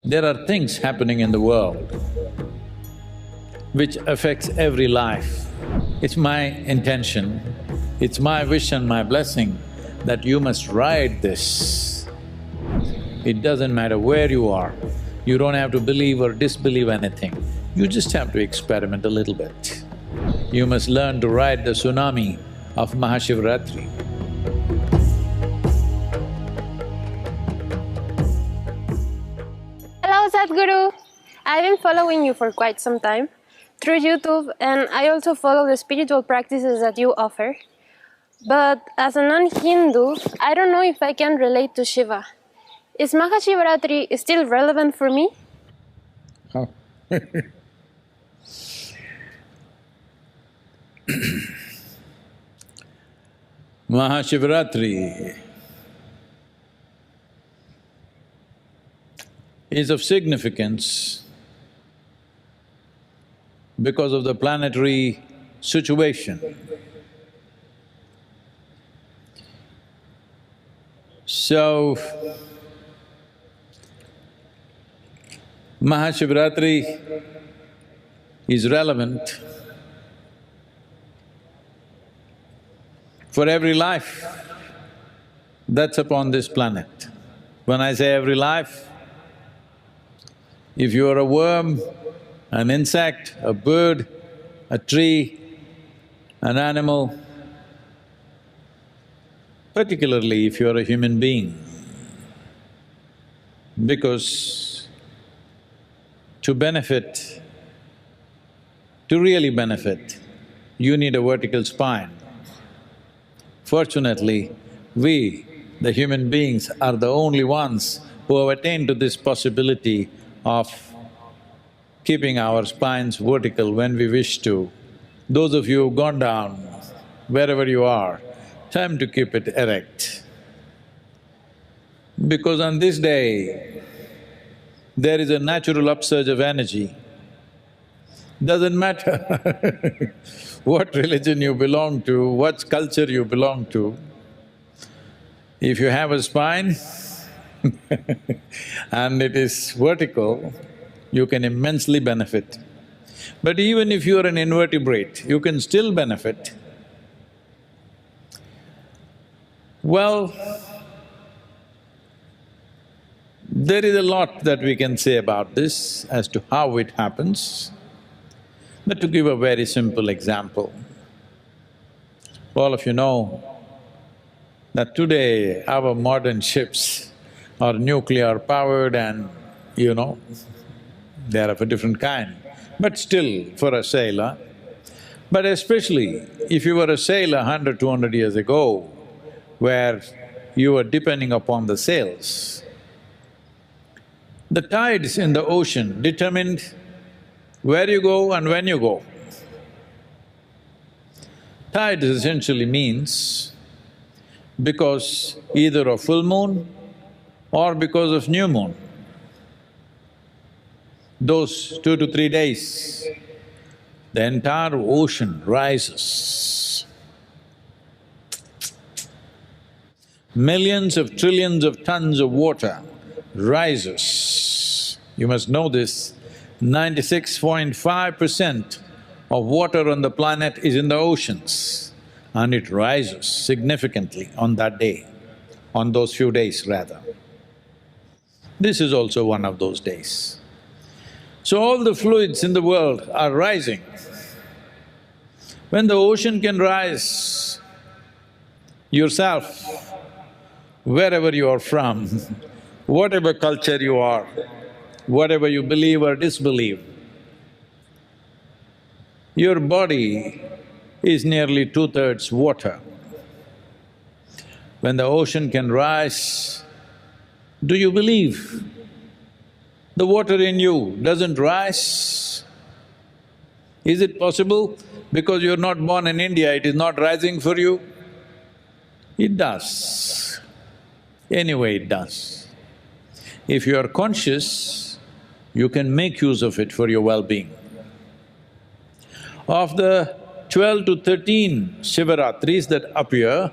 There are things happening in the world which affects every life. It's my intention, it's my wish and my blessing that you must ride this. It doesn't matter where you are, you don't have to believe or disbelieve anything, you just have to experiment a little bit. You must learn to ride the tsunami of Mahashivratri. Hello Sadhguru! I've been following you for quite some time through YouTube, and I also follow the spiritual practices that you offer. But as a non-Hindu, I don't know if I can relate to Shiva. Is Mahashivratri still relevant for me? Oh. Mahashivratri is of significance because of the planetary situation. So, Mahashivratri is relevant for every life that's upon this planet. When I say every life, if you are a worm, an insect, a bird, a tree, an animal, particularly if you are a human being, because to benefit, to really benefit, you need a vertical spine. Fortunately, we, the human beings, are the only ones who have attained to this possibility of keeping our spines vertical when we wish to. Those of you who've gone down, wherever you are, time to keep it erect. Because on this day, there is a natural upsurge of energy. Doesn't matter what religion you belong to, what culture you belong to, if you have a spine and it is vertical, you can immensely benefit. But even if you are an invertebrate, you can still benefit. Well, there is a lot that we can say about this as to how it happens. But to give a very simple example, all of you know that today our modern ships are nuclear powered and, they are of a different kind. But still, for a sailor, but especially if you were a sailor 100, 200 years ago, where you were depending upon the sails, the tides in the ocean determined where you go and when you go. Tides essentially means because either of full moon or because of new moon. Those 2 to 3 days, the entire ocean rises. Millions of trillions of tons of water rises. You must know this, 96.5% of water on the planet is in the oceans, and it rises significantly on that day, on those few days rather. This is also one of those days. So all the fluids in the world are rising. When the ocean can rise, yourself, wherever you are from, whatever culture you are, whatever you believe or disbelieve, your body is nearly 2/3 water. When the ocean can rise, do you believe the water in you doesn't rise? Is it possible because you're not born in India, it is not rising for you? It does. Anyway, it does. If you are conscious, you can make use of it for your well-being. Of the 12 to 13 Shivaratris that appear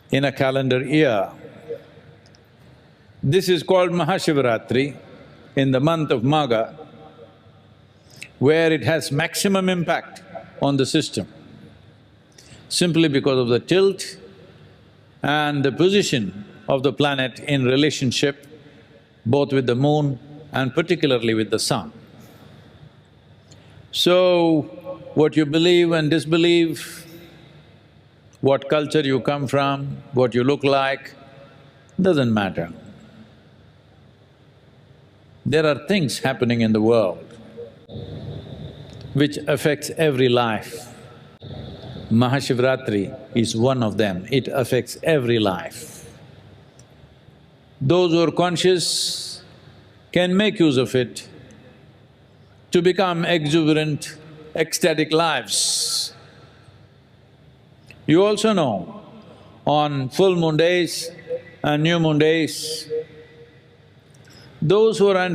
in a calendar year, This is called Mahashivratri in the month of Magha, where it has maximum impact on the system, simply because of the tilt and the position of the planet in relationship both with the moon and particularly with the sun. So, what you believe and disbelieve, what culture you come from, what you look like, doesn't matter. There are things happening in the world which affects every life. Mahashivratri is one of them, it affects every life. Those who are conscious can make use of it to become exuberant, ecstatic lives. You also know, on full moon days and new moon days, those who have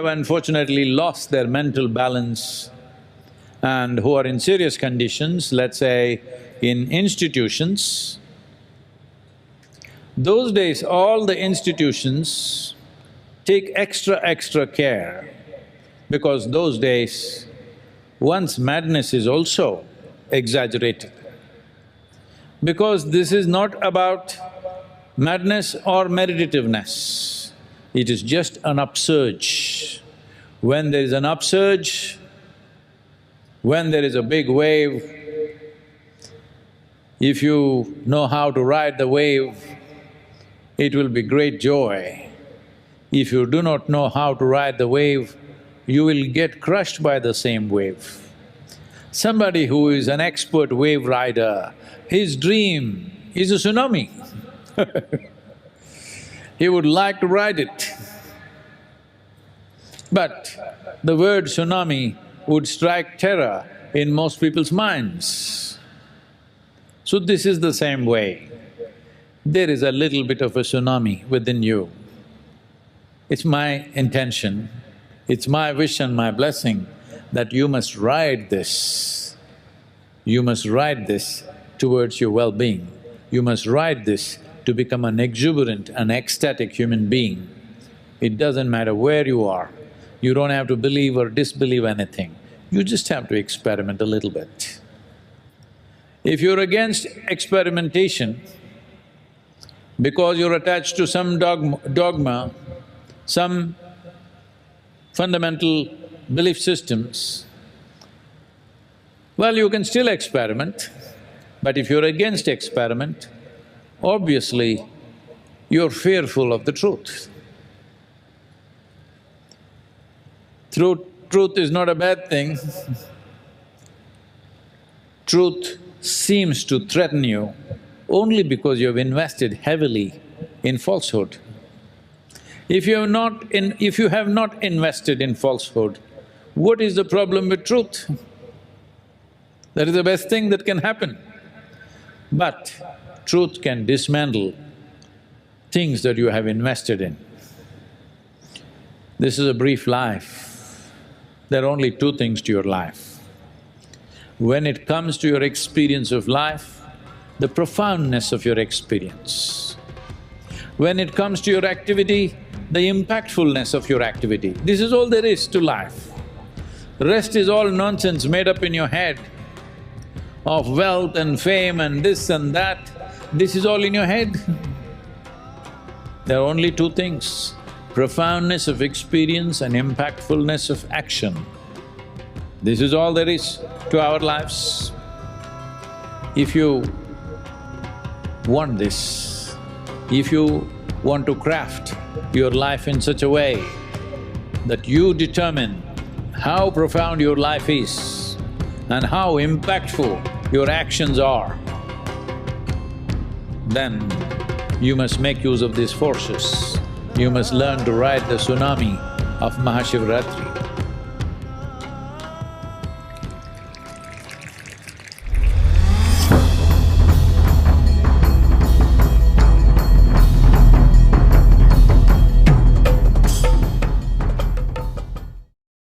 unfortunately lost their mental balance and who are in serious conditions, let's say in institutions, those days all the institutions take extra care, because those days one's madness is also exaggerated. Because this is not about madness or meditativeness, it is just an upsurge. When there is an upsurge, when there is a big wave, if you know how to ride the wave, it will be great joy. If you do not know how to ride the wave, you will get crushed by the same wave. Somebody who is an expert wave rider, his dream is a tsunami. He would like to ride it. But the word tsunami would strike terror in most people's minds. So this is the same way. There is a little bit of a tsunami within you. It's my intention, it's my wish and my blessing that you must ride this. You must ride this towards your well-being. You must ride this to become an exuberant, an ecstatic human being. It doesn't matter where you are, you don't have to believe or disbelieve anything, you just have to experiment a little bit. If you're against experimentation, because you're attached to some dogma, some fundamental belief systems, well, you can still experiment, but if you're against experiment, obviously you're fearful of the truth. Truth is not a bad thing. Truth seems to threaten you only because you have invested heavily in falsehood. If you have not invested in falsehood, what is the problem with truth? That is the best thing that can happen. But truth can dismantle things that you have invested in. This is a brief life. There are only two things to your life. When it comes to your experience of life, the profoundness of your experience. When it comes to your activity, the impactfulness of your activity. This is all there is to life. The rest is all nonsense made up in your head of wealth and fame and this and that. This is all in your head. There are only two things, profoundness of experience and impactfulness of action. This is all there is to our lives. If you want this, if you want to craft your life in such a way that you determine how profound your life is and how impactful your actions are, then you must make use of these forces. You must learn to ride the tsunami of Mahashivratri.